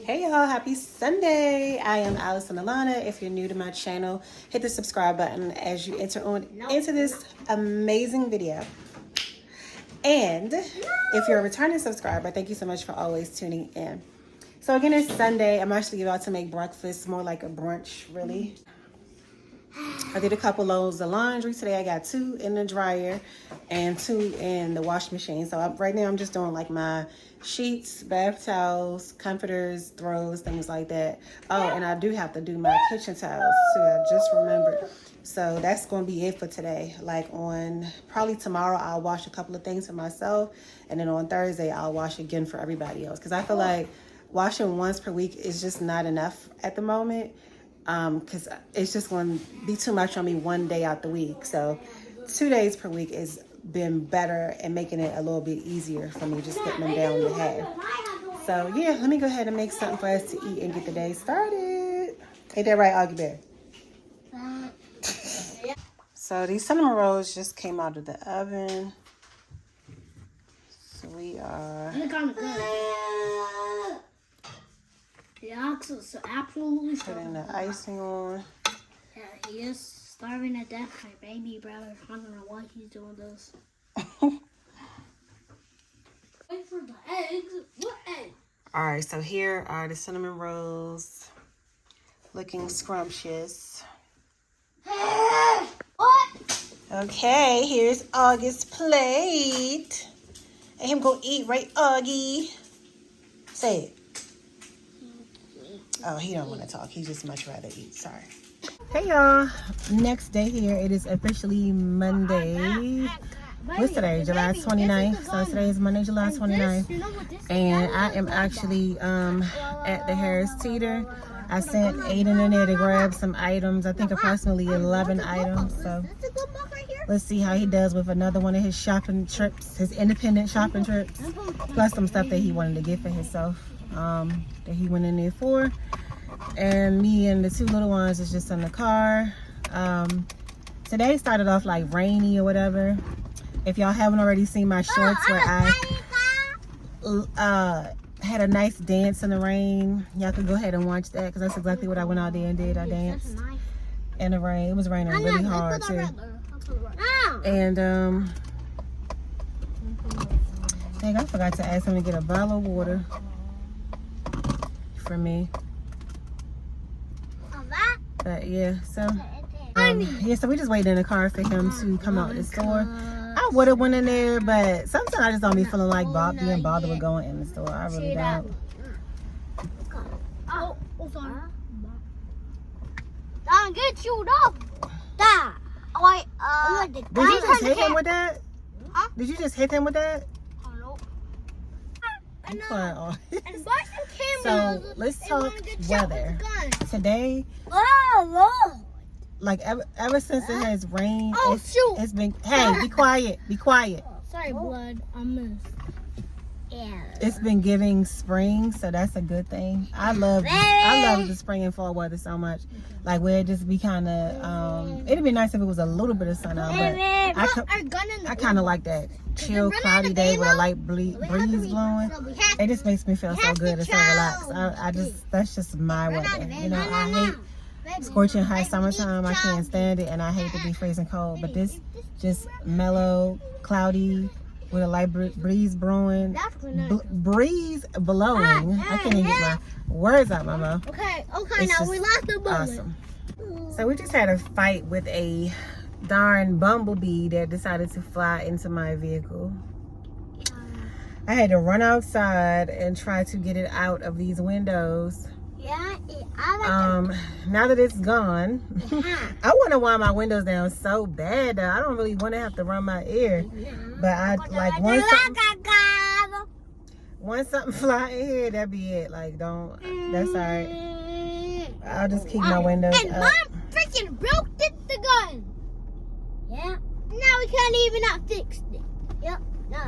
Hey y'all, happy Sunday. I am AllisonAlanna. If you're new to my channel, hit the subscribe button as you enter on into this amazing video. And if you're a returning subscriber, thank you so much for always tuning in. So again, it's Sunday. I'm actually about to make breakfast, more like a brunch, really. I did a couple loads of laundry today. I got 2 in the dryer and 2 in the wash machine. So right now I'm just doing like my sheets, bath towels, comforters, throws, things like that. Oh, and I do have to do my kitchen towels too. I just remembered. So that's going to be it for today. Like on probably tomorrow, I'll wash a couple of things for myself. And then on Thursday, I'll wash again for everybody else. Because I feel like washing once per week is just not enough at the moment. Because it's just going to be too much on me one day out the week. So 2 days per week has been better and making it a little bit easier for me, just putting them down the head. So yeah, let me go ahead and make something for us to eat and get the day started. Ain't that right, Augie Bear? So these cinnamon rolls just came out of the oven. So we are... They're kind of good. Yeah, so absolutely putting the icing on. Yeah, he is starving to death, my baby brother. I don't know why he's doing this. Wait for the eggs. What eggs? All right, so here are the cinnamon rolls, looking scrumptious. What? Okay, here's Augie's plate. And him go eat, right, Augie? Say it. Oh, he don't want to talk. He just much rather eat. Sorry. Hey, y'all. Next day here. It is officially Monday. What's today? July 29th. So today is Monday, July 29th. And I am actually at the Harris Teeter. I sent Aiden in there to grab some items. I think approximately 11 items. So let's see how he does with another one of his shopping trips, his independent shopping trips, plus some stuff that he wanted to get for himself. That he went in there for, and me and the 2 little ones is just in the car. Today started off like rainy or whatever. If y'all haven't already seen my shorts where I had a nice dance in the rain, y'all can go ahead and watch that, because that's exactly what I went out there and did. I danced in the rain. It was raining really hard too. And dang, I forgot to ask him to get a bottle of water for me. But yeah, so so we just waited in the car for him to come out the store. I would have went in there, but sometimes I just don't be feeling like being bothered with going in the store. I really don't. Oh, sorry. Don't get you up. Dad. Did you just hit him with that? Huh? Did you just hit him with that? So let's talk weather. Today, like ever since it has rained, it's been, hey, be quiet, be quiet. Sorry, blood, I missed. Yeah. It's been giving spring, so that's a good thing. I love the spring and fall weather so much. Like where it just be kind of, it'd be nice if it was a little bit of sun out, but I kind of like that chill, cloudy day with a light breeze blowing. It just makes me feel so good and so relaxed. That's just my weather. You know, I hate scorching hot summertime. I can't stand it, and I hate to be freezing cold. But this just mellow, cloudy, with a light breeze blowing, breeze blowing. I can't even get my words out my mouth. Okay, now we lost the moment. Awesome. So we just had a fight with a darn bumblebee that decided to fly into my vehicle. I had to run outside and try to get it out of these windows. Yeah, now that it's gone, I want to wind my windows down so bad though. I don't really want to have to run my air, but I like once something fly in here, that'd be it. Like that's all right. I'll just keep my windows and up. Mom freaking broke the gun. Yeah. Now we can't even not fix it. Yep. No.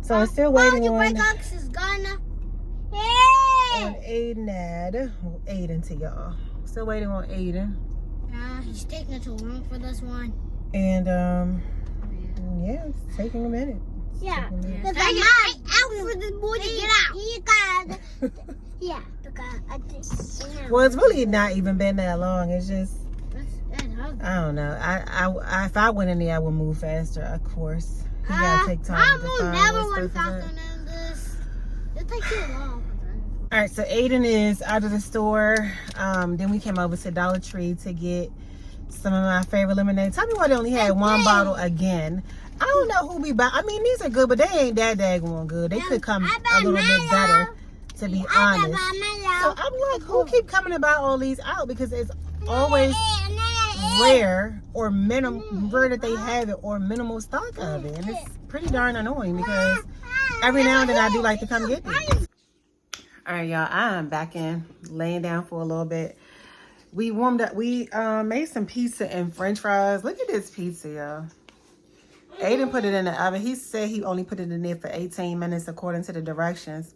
So I'm still waiting on is gonna. On Aiden to y'all. Still waiting on Aiden. He's taking too long for this one. And yeah, it's taking a minute. Yeah. Because I for this boy to get out. Yeah, because I think. Well, it's really not even been that long. It's just, I don't know. I if I went in there, I would move faster. Of course, you gotta take time. I will never run faster than this. It takes too long. All right, so Aiden is out of the store. Then we came over to Dollar Tree to get some of my favorite lemonade. Tell me why they only had one bottle again. I don't know who we buy. I mean, these are good, but they ain't that daggone good. They could come a little bit better, to be honest. So I'm like, who keep coming to buy all these out? Because it's always rare or rare that they have it or minimal stock of it. And it's pretty darn annoying because every now and then I do like to come get these. All right, y'all, I'm back in, laying down for a little bit. We warmed up, we made some pizza and french fries. Look at this pizza, y'all. Aiden put it in the oven. He said he only put it in there for 18 minutes according to the directions.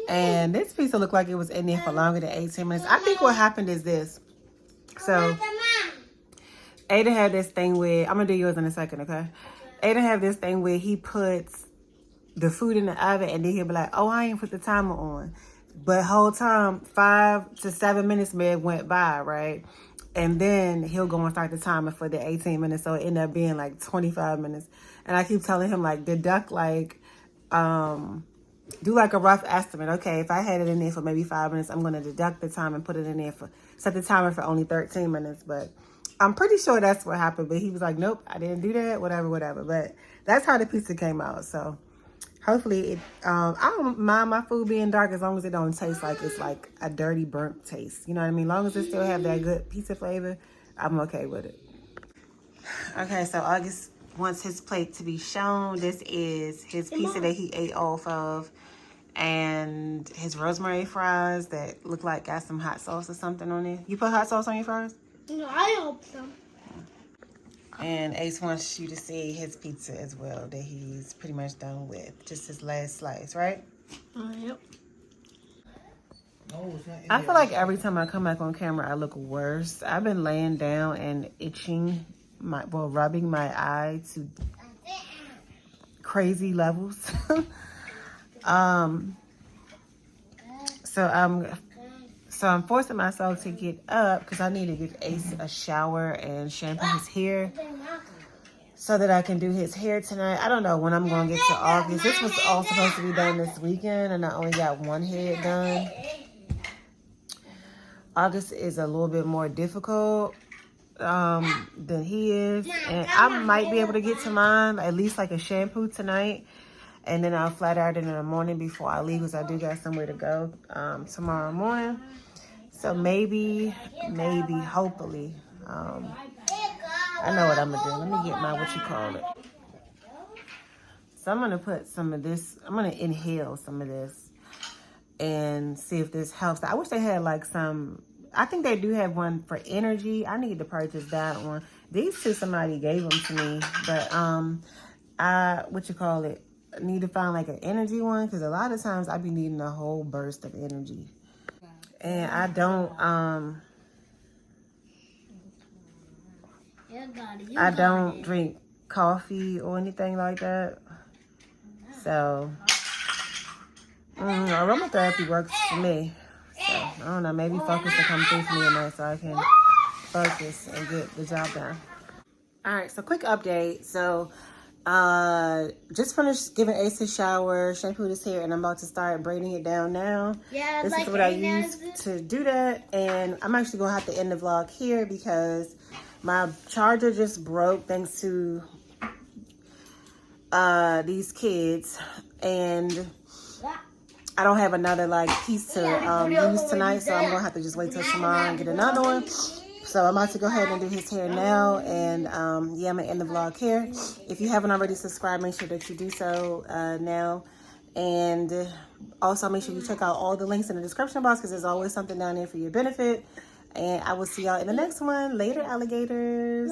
And this pizza looked like it was in there for longer than 18 minutes. I think what happened is this. So, Aiden had this thing where, I'm going to do yours in a second, okay? Aiden had this thing where he puts the food in the oven and then he'll be like, oh, I ain't put the timer on. But whole time, 5 to 7 minutes may have went by, right? And then he'll go and start the timer for the 18 minutes. So it ended up being like 25 minutes. And I keep telling him, like, deduct, like, do like a rough estimate. Okay, if I had it in there for maybe 5 minutes, I'm going to deduct the time and put it in there for, set the timer for only 13 minutes. But I'm pretty sure that's what happened. But he was like, nope, I didn't do that, whatever, whatever. But that's how the pizza came out. So hopefully, it, I don't mind my food being dark as long as it don't taste like it's like a dirty, burnt taste. You know what I mean? As long as it still have that good pizza flavor, I'm okay with it. Okay, so August wants his plate to be shown. This is his pizza that he ate off of. And his rosemary fries that look like got some hot sauce or something on there. You put hot sauce on your fries? No, I hope so. And Ace wants you to see his pizza as well that he's pretty much done with. Just his last slice, right? Yep. I feel like every time I come back on camera, I look worse. I've been laying down and itching, rubbing my eye to crazy levels. So I'm forcing myself to get up because I need to give Ace a shower and shampoo his hair so that I can do his hair tonight. I don't know when I'm going to get to August. This was all supposed to be done this weekend and I only got one head done. August is a little bit more difficult than he is. And I might be able to get to mine, at least like a shampoo tonight. And then I'll flat iron it in the morning before I leave because I do got somewhere to go tomorrow morning. So maybe, hopefully, I know what I'm going to do. Let me get my, So I'm going to put some of this, I'm going to inhale some of this and see if this helps. I wish they had like some, I think they do have one for energy. I need to purchase that one. These two, somebody gave them to me, but I need to find like an energy one because a lot of times I be needing a whole burst of energy. And I don't drink coffee or anything like that. So aromatherapy works for me. So I don't know, maybe focus will come through for me tonight so I can focus and get the job done. All right, so quick update. So just finished giving Ace a shower, shampooed his hair, and I'm about to start braiding it down now. Yeah, this is what I use to do that, and I'm actually gonna have to end the vlog here because my charger just broke thanks to these kids, and I don't have another like piece to use tonight, so I'm gonna have to just wait till tomorrow and get another one. So I'm about to go ahead and do his hair now, and yeah, I'm gonna end the vlog here. If you haven't already subscribed, make sure that you do so now, and also make sure you check out all the links in the description box because there's always something down there for your benefit. And I will see y'all in the next one. Later, alligators.